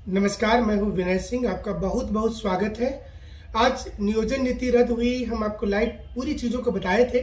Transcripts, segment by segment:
नमस्कार, मैं हूं विनय सिंह। आपका बहुत बहुत स्वागत है। आज नियोजन नीति रद्द हुई, हम आपको लाइव पूरी चीज़ों को बताए थे।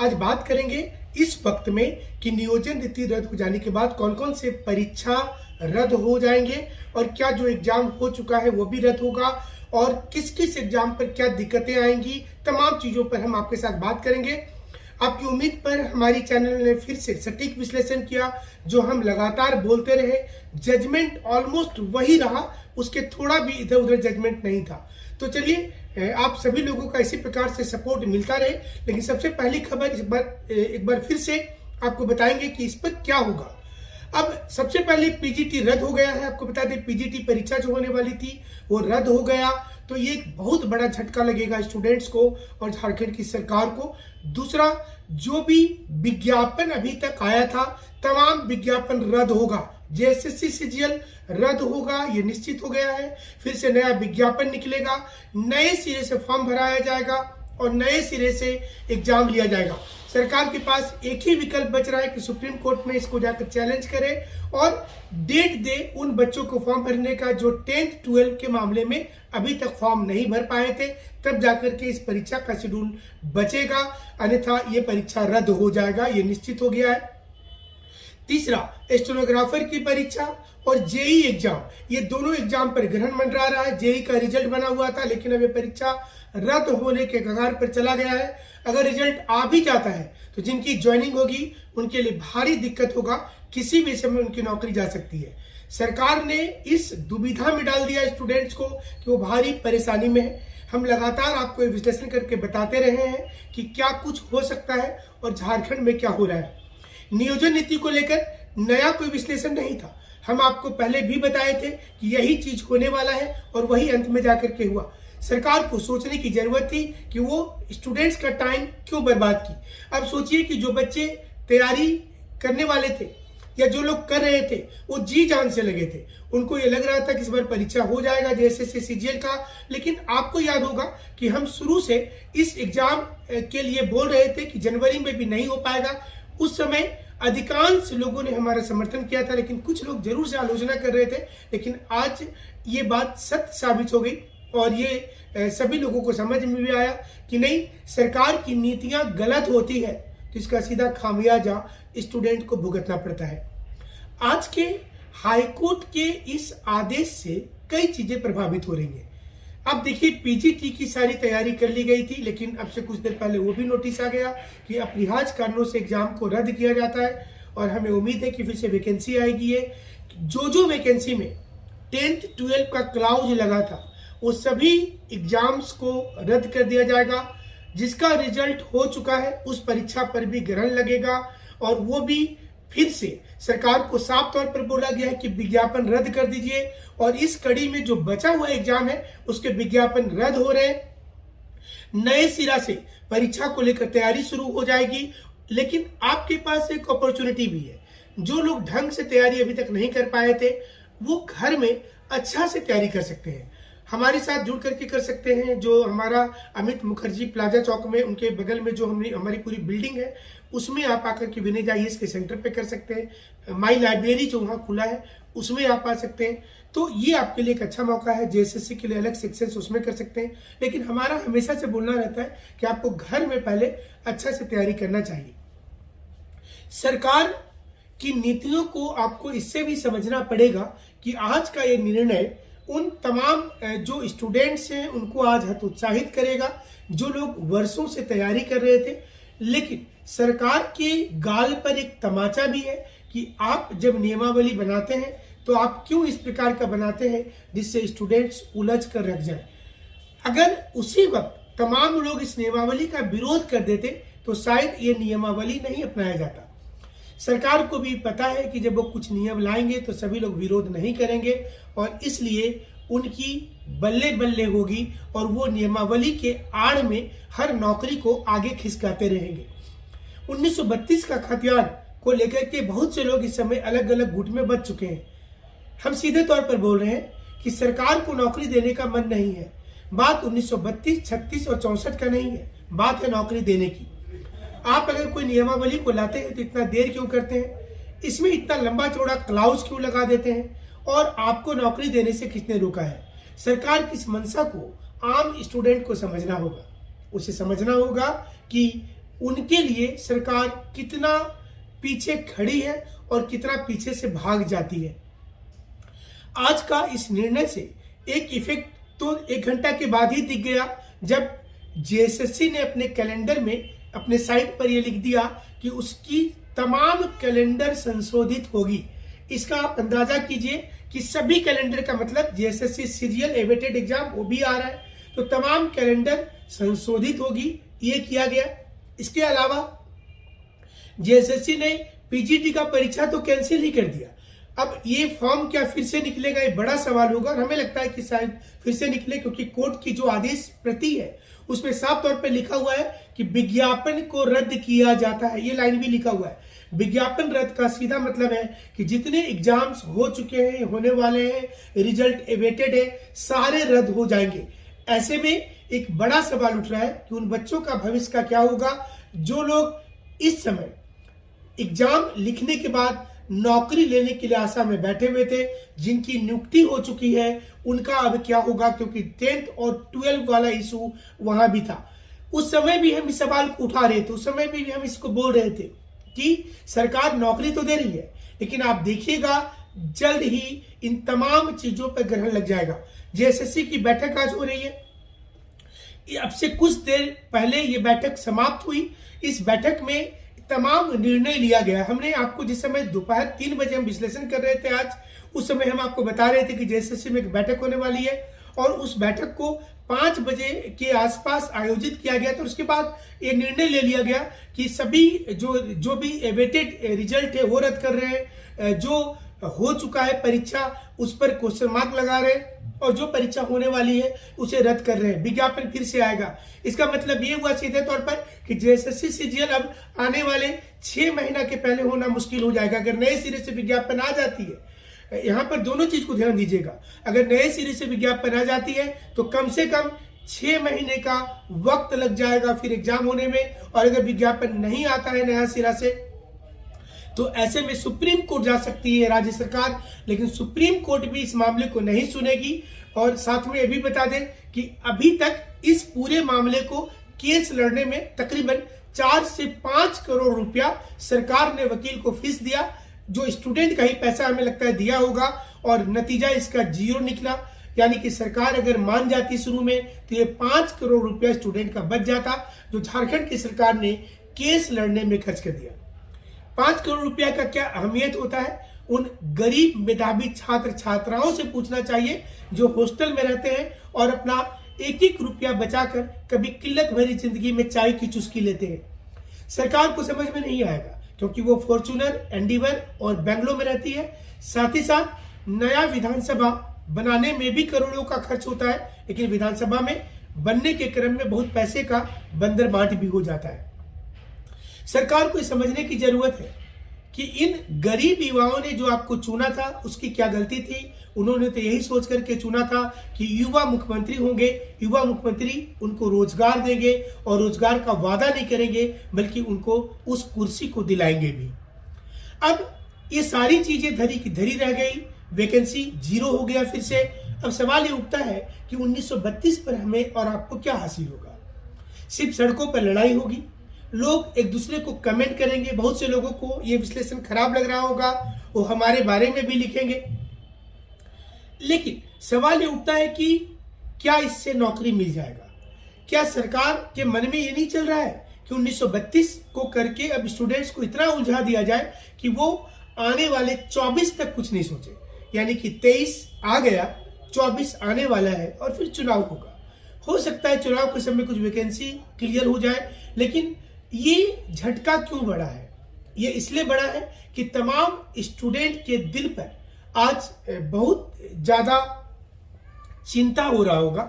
आज बात करेंगे इस वक्त में कि नियोजन नीति रद्द हो जाने के बाद कौन कौन से परीक्षा रद्द हो जाएंगे और क्या जो एग्जाम हो चुका है वो भी रद्द होगा और किस किस एग्जाम पर क्या दिक्कतें आएंगी। तमाम चीज़ों पर हम आपके साथ बात करेंगे। आपकी उम्मीद पर हमारी चैनल ने फिर से सटीक विश्लेषण किया, जो हम लगातार बोलते रहे। जजमेंट ऑलमोस्ट वही रहा, उसके थोड़ा भी इधर उधर जजमेंट नहीं था। तो चलिए, आप सभी लोगों का इसी प्रकार से सपोर्ट मिलता रहे। लेकिन सबसे पहली खबर एक बार फिर से आपको बताएंगे कि इस पर क्या होगा। अब सबसे पहले पीजीटी रद्द हो गया है। आपको बता दें, पीजीटी परीक्षा जो होने वाली थी वो रद्द हो गया। तो ये एक बहुत बड़ा झटका लगेगा स्टूडेंट्स को और झारखंड की सरकार को। दूसरा, जो भी विज्ञापन अभी तक आया था, तमाम विज्ञापन रद्द होगा। जेएसएससी सीजीएल रद्द होगा, ये निश्चित हो गया है। फिर से नया विज्ञापन निकलेगा, नए सिरे से फॉर्म भराया जाएगा और नए सिरे से एग्जाम लिया जाएगा। सरकार के पास एक ही विकल्प बच रहा है कि सुप्रीम कोर्ट में इसको जाकर चैलेंज करे और डेट दे उन बच्चों को फॉर्म भरने का जो 10th 12 के मामले में अभी तक फॉर्म नहीं भर पाए थे। तब जाकर के इस परीक्षा का शेड्यूल बचेगा, अन्यथा ये परीक्षा रद्द हो जाएगा, ये निश्चित हो गया है। तीसरा, स्टेनोग्राफर की परीक्षा और जेई एग्जाम, ये दोनों एग्जाम पर ग्रहण मंडरा रहा है। जेई का रिजल्ट बना हुआ था, लेकिन अब ये परीक्षा रद्द होने के कगार पर चला गया है। अगर रिजल्ट आ भी जाता है तो जिनकी ज्वाइनिंग होगी उनके लिए भारी दिक्कत होगा, किसी भी समय उनकी नौकरी जा सकती है। सरकार ने इस दुविधा में डाल दिया स्टूडेंट्स को कि वो भारी परेशानी में है। हम लगातार आपको विश्लेषण करके बताते रहे हैं कि क्या कुछ हो सकता है और झारखंड में क्या हो रहा है। नियोजन नीति को लेकर नया कोई विश्लेषण नहीं था। हम आपको पहले भी बताए थे कि यही चीज होने वाला है और वही अंत में जाकर के हुआ। सरकार को सोचने की जरूरत थी कि वो स्टूडेंट्स का टाइम क्यों बर्बाद की। अब सोचिए कि जो बच्चे तैयारी करने वाले थे या जो लोग कर रहे थे वो जी जान से लगे थे। उनको ये लग रहा था कि इस बार परीक्षा हो जाएगा जेएसएससी सीजीएल का। लेकिन आपको याद होगा कि हम शुरू से इस एग्जाम के लिए बोल रहे थे कि जनवरी में भी नहीं हो पाएगा। उस समय अधिकांश लोगों ने हमारा समर्थन किया था, लेकिन कुछ लोग जरूर से आलोचना कर रहे थे। लेकिन आज ये बात सत्य साबित हो गई और ये सभी लोगों को समझ में भी आया कि नहीं, सरकार की नीतियां गलत होती है तो इसका सीधा खामियाजा स्टूडेंट को भुगतना पड़ता है। आज के हाईकोर्ट के इस आदेश से कई चीजें प्रभावित हो रही हैं। अब देखिए, पीजीटी की सारी तैयारी कर ली गई थी, लेकिन अब से कुछ देर पहले वो भी नोटिस आ गया कि अपरिहार्य कारणों से एग्जाम को रद्द किया जाता है और हमें उम्मीद है कि फिर से वैकेंसी आएगी। है जो वैकेंसी में 10th 12 का क्लाउज लगा था वो सभी एग्जाम्स को रद्द कर दिया जाएगा। जिसका रिजल्ट हो चुका है उस परीक्षा पर भी ग्रहण लगेगा और वो भी फिर से सरकार को साफ तौर पर बोला गया है कि विज्ञापन रद्द कर दीजिए और इस कड़ी में जो बचा हुआ एग्जाम है उसके विज्ञापन रद्द हो रहे हैं। नए सिरा से परीक्षा को लेकर तैयारी शुरू हो जाएगी। लेकिन आपके पास एक अपॉर्चुनिटी भी है। जो लोग ढंग से तैयारी अभी तक नहीं कर पाए थे वो घर में अच्छा से तैयारी कर सकते हैं, हमारे साथ जुड़ करके कर सकते हैं। जो हमारा अमित मुखर्जी प्लाजा चौक में उनके बगल में जो हमारी पूरी बिल्डिंग है उसमें आप आकर के विनय आईएएस के सेंटर पे कर सकते हैं। माई लाइब्रेरी जो वहाँ खुला है उसमें आप आ सकते हैं। तो ये आपके लिए एक अच्छा मौका है। जेएसएससी के लिए अलग सेक्शन उसमें कर सकते हैं। लेकिन हमारा हमेशा से बोलना रहता है कि आपको घर में पहले अच्छा से तैयारी करना चाहिए। सरकार की नीतियों को आपको इससे भी समझना पड़ेगा कि आज का ये निर्णय उन तमाम जो स्टूडेंट्स हैं उनको आज हतोत्साहित करेगा, जो लोग वर्षों से तैयारी कर रहे थे। लेकिन सरकार के गाल पर एक तमाचा भी है कि आप जब नियमावली बनाते हैं तो आप क्यों इस प्रकार का बनाते हैं जिससे स्टूडेंट्स उलझ कर रख जाए। अगर उसी वक्त तमाम लोग इस नियमावली का विरोध कर देते तो शायद ये नियमावली नहीं अपनाया जाता। सरकार को भी पता है कि जब वो कुछ नियम लाएंगे तो सभी लोग विरोध नहीं करेंगे और इसलिए उनकी बल्ले बल्ले होगी और वो नियमावली के आड़ में हर नौकरी को आगे खिसकाते रहेंगे। 1932 का खतियान को लेकर के बहुत से लोग इस समय अलग अलग गुट में बच चुके हैं। हम सीधे तौर पर बोल रहे हैं कि सरकार को नौकरी देने का मन नहीं है। बात 1932, 36 और 64 का नहीं है, बात है नौकरी देने की। आप अगर कोई नियमावली को लाते हैं तो इतना देर क्यों करते हैं, इसमें इतना लंबा चौड़ा क्लाउज क्यों लगा देते हैं और आपको नौकरी देने से किसने रोका है। सरकार की इस मंशा को आम स्टूडेंट को समझना होगा। उसे समझना होगा कि उनके लिए सरकार कितना पीछे खड़ी है और कितना पीछे से भाग जाती है। आज का इस निर्णय से एक इफेक्ट तो 1 घंटा के बाद ही दिख गया, जब जेएसएससी ने अपने कैलेंडर में अपने साइट पर यह लिख दिया कि उसकी तमाम कैलेंडर संशोधित होगी। इसका आप अंदाजा कीजिए कि सभी कैलेंडर का मतलब जेएसएससी सीरियल एवेटेड एग्जाम वो भी आ रहा है, तो तमाम कैलेंडर संशोधित होगी, ये किया गया। इसके अलावा जेएसएससी ने पीजीटी का परीक्षा तो कैंसिल ही कर दिया। अब ये फॉर्म क्या फिर से निकलेगा, ये बड़ा सवाल होगा, और हमें लगता है कि शायद फिर से निकले, क्योंकि कोर्ट की जो आदेश प्रति है उसमें साफ तौर पे लिखा हुआ है कि विज्ञापन को रद्द किया जाता है। ये लाइन भी लिखा हुआ है। विज्ञापन रद्द का सीधा मतलब है कि जितने एग्जाम्स हो चुके हैं, होने वाले हैं, रिजल्ट एवेटेड है, सारे रद्द हो जाएंगे। ऐसे में एक बड़ा सवाल उठ रहा है कि उन बच्चों का भविष्य का क्या होगा जो लोग इस समय एग्जाम लिखने के बाद नौकरी लेने के लिए आशा में बैठे हुए थे, जिनकी नियुक्ति हो चुकी है, उनका अब क्या होगा, क्योंकि 10th और 12th वाला इशू वहां भी था। उस समय भी हम इस सवाल को उठा रहे थे, उस समय भी हम इसको बोल रहे थे कि सरकार नौकरी तो दे रही है, लेकिन आप देखिएगा जल्द ही इन तमाम चीजों पर ग्रहण लग जाएगा। जेएसएससी की बैठक आज हो रही है, अब से कुछ देर पहले ये बैठक समाप्त हुई। इस बैठक में तमाम निर्णय लिया गया। हमने आपको जिस समय दोपहर 3 बजे हम विश्लेषण कर रहे थे आज, उस समय हम आपको बता रहे थे कि जेएसएससी में एक बैठक होने वाली है, और उस बैठक को 5 बजे के आसपास आयोजित किया गया। तो उसके बाद ये निर्णय ले लिया गया कि सभी जो भी एवेटेड रिजल्ट है वो रद्द कर रहे हैं, जो हो चुका है परीक्षा उस पर क्वेश्चन मार्क लगा रहे हैं, और जो परीक्षा होने वाली है उसे रद्द कर रहे हैं। विज्ञापन फिर से आएगा। इसका मतलब ये हुआ सीधे तौर पर कि जेएसएससी सीजीएल अब आने वाले 6 महीना के पहले होना मुश्किल हो जाएगा अगर नए सिरे से विज्ञापन आ जाती है। यहाँ पर दोनों चीज को ध्यान दीजिएगा। अगर नए सिरे से विज्ञापन आ जाती है तो कम से कम 6 महीने का वक्त लग जाएगा फिर एग्जाम होने में, और अगर विज्ञापन नहीं आता है नया सिरा से तो ऐसे में सुप्रीम कोर्ट जा सकती है राज्य सरकार, लेकिन सुप्रीम कोर्ट भी इस मामले को नहीं सुनेगी। और साथ में ये भी बता दें कि अभी तक इस पूरे मामले को केस लड़ने में तकरीबन 4 से 5 करोड़ रुपया सरकार ने वकील को फीस दिया, जो स्टूडेंट का ही पैसा हमें लगता है दिया होगा, और नतीजा इसका 0 निकला। यानी कि सरकार अगर मान जाती शुरू में तो ये 5 करोड़ रुपया स्टूडेंट का बच जाता, जो झारखंड की सरकार ने केस लड़ने में खर्च कर दिया। 5 करोड़ रुपया का क्या अहमियत होता है, उन गरीब मेधावी छात्र छात्राओं से पूछना चाहिए जो हॉस्टल में रहते हैं और अपना 1-1 रुपया बचाकर कभी किल्लत भरी जिंदगी में चाय की चुस्की लेते हैं। सरकार को समझ में नहीं आएगा, क्योंकि वो फॉर्च्यूनर, एंडीवर और बेंगलोर में रहती है। साथ ही साथ नया विधानसभा बनाने में भी करोड़ों का खर्च होता है, लेकिन विधानसभा में बनने के क्रम में बहुत पैसे का बंदर बांट भी हो जाता है। सरकार को समझने की जरूरत है कि इन गरीब युवाओं ने जो आपको चुना था उसकी क्या गलती थी। उन्होंने तो यही सोच करके चुना था कि युवा मुख्यमंत्री होंगे, युवा मुख्यमंत्री उनको रोजगार देंगे, और रोजगार का वादा नहीं करेंगे बल्कि उनको उस कुर्सी को दिलाएंगे भी। अब ये सारी चीजें धरी की धरी रह गई, वैकेंसी 0 हो गया फिर से। अब सवाल ये उठता है कि 1932 पर हमें और आपको क्या हासिल होगा। सिर्फ सड़कों पर लड़ाई होगी, लोग एक दूसरे को कमेंट करेंगे, बहुत से लोगों को ये विश्लेषण खराब लग रहा होगा, वो हमारे बारे में भी लिखेंगे। लेकिन सवाल ये उठता है कि क्या इससे नौकरी मिल जाएगा। क्या सरकार के मन में ये नहीं चल रहा है कि 1932 को करके अब स्टूडेंट्स को इतना उलझा दिया जाए कि वो आने वाले 24 तक कुछ नहीं सोचे। यानी कि 23 आ गया, 24 आने वाला है और फिर चुनाव होगा। हो सकता है चुनाव के समय कुछ वैकेंसी क्लियर हो जाए, लेकिन ये झटका क्यों बड़ा है? ये इसलिए बड़ा है कि तमाम स्टूडेंट के दिल पर आज बहुत ज्यादा चिंता हो रहा होगा।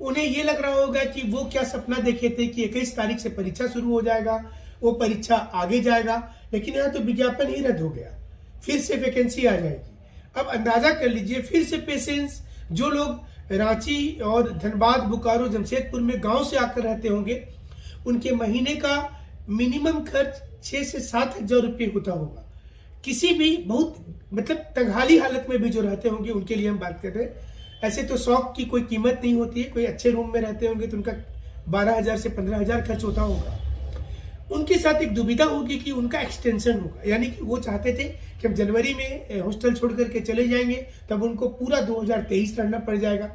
उन्हें ये लग रहा होगा कि वो क्या सपना देखे थे कि 21 तारीख से परीक्षा शुरू हो जाएगा, वो परीक्षा आगे जाएगा, लेकिन यहाँ तो विज्ञापन ही रद्द हो गया, फिर से वैकेंसी आ जाएगी। अब अंदाजा कर लीजिए, फिर से पेशेंस जो लोग रांची और धनबाद, बोकारो, जमशेदपुर में गांव से आकर रहते होंगे, उनके महीने का मिनिमम खर्च 6 से 7 हजार रुपये होता होगा। किसी भी बहुत मतलब तंगहाली हालत में भी जो रहते होंगे उनके लिए हम बात कर रहे हैं। ऐसे तो शौक की कोई कीमत नहीं होती है, कोई अच्छे रूम में रहते होंगे तो उनका 12,000 से 15,000 खर्च होता होगा। उनके साथ एक दुविधा होगी कि उनका एक्सटेंशन होगा, यानी कि वो चाहते थे कि हम जनवरी में हॉस्टल छोड़ करके चले जाएंगे, तब उनको पूरा 2023 रहना पड़ जाएगा।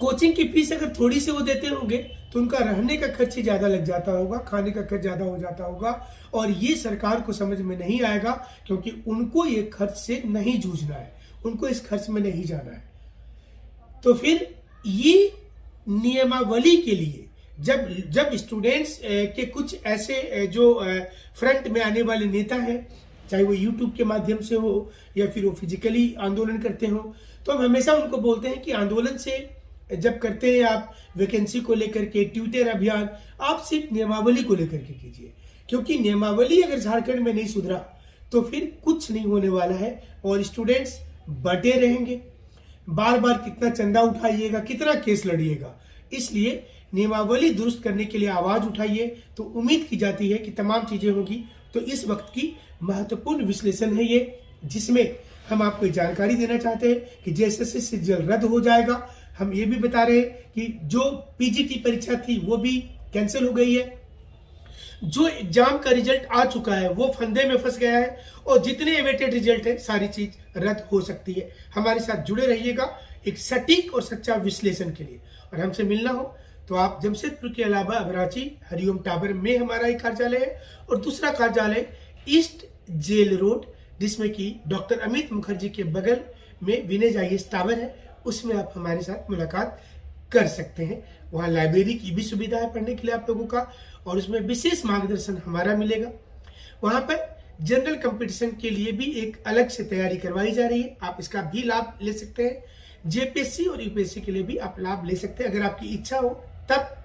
कोचिंग की फीस अगर थोड़ी सी वो देते होंगे तो उनका रहने का खर्च ही ज़्यादा लग जाता होगा, खाने का खर्च ज़्यादा हो जाता होगा, और ये सरकार को समझ में नहीं आएगा, क्योंकि उनको ये खर्च से नहीं जूझना है, उनको इस खर्च में नहीं जाना है। तो फिर ये नियमावली के लिए जब स्टूडेंट्स के कुछ ऐसे जो फ्रंट में आने वाले नेता हैं, चाहे वो यूट्यूब के माध्यम से हो या फिर वो फिजिकली आंदोलन करते हो, तो हम हमेशा उनको बोलते हैं कि आंदोलन से जब करते हैं आप वैकेंसी को लेकर के ट्विटर अभियान, आप सिर्फ नियमावली को लेकर के कीजिए, क्योंकि नियमावली अगर झारखंड में नहीं सुधरा तो फिर कुछ नहीं होने वाला है और स्टूडेंट्स बटे रहेंगे। बार बार कितना चंदा उठाइएगा, कितना केस लड़िएगा। इसलिए नियमावली दुरुस्त करने के लिए आवाज उठाइए, तो उम्मीद की जाती है कि तमाम चीजें होगी। तो इस वक्त की महत्वपूर्ण विश्लेषण है ये, जिसमें हम आपको जानकारी देना चाहते हैं कि जेएसएससी से जल्द रद्द हो जाएगा। हम ये भी बता रहे हैं कि जो पीजीटी परीक्षा थी वो भी कैंसिल हो गई है, जो एग्जाम का रिजल्ट आ चुका है वो फंदे में फंस गया है, और जितने एवेटेड रिजल्ट है सारी चीज रद्द हो सकती है। हमारे साथ जुड़े रहिएगा एक सटीक और सच्चा विश्लेषण के लिए। और हमसे मिलना हो तो आप जमशेदपुर के अलावा अबराची हरिओम टावर में हमारा एक कार्यालय है, और दूसरा कार्यालय ईस्ट जेल रोड, जिसमें कि डॉक्टर अमित मुखर्जी के बगल में विनेज आईएएस टावर है, उसमें आप हमारे साथ मुलाकात कर सकते हैं। वहाँ लाइब्रेरी की भी सुविधा है पढ़ने के लिए आप लोगों का, और उसमें विशेष मार्गदर्शन हमारा मिलेगा। वहाँ पर जनरल कंपटीशन के लिए भी एक अलग से तैयारी करवाई जा रही है, आप इसका भी लाभ ले सकते हैं। जेपीएससी और यूपीएससी के लिए भी आप लाभ ले सकते हैं अगर आपकी इच्छा हो तब।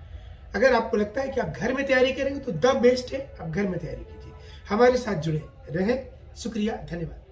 अगर आपको लगता है कि आप घर में तैयारी करेंगे तो द बेस्ट है, आप घर में तैयारी कीजिए। हमारे साथ जुड़े रहें। शुक्रिया, धन्यवाद।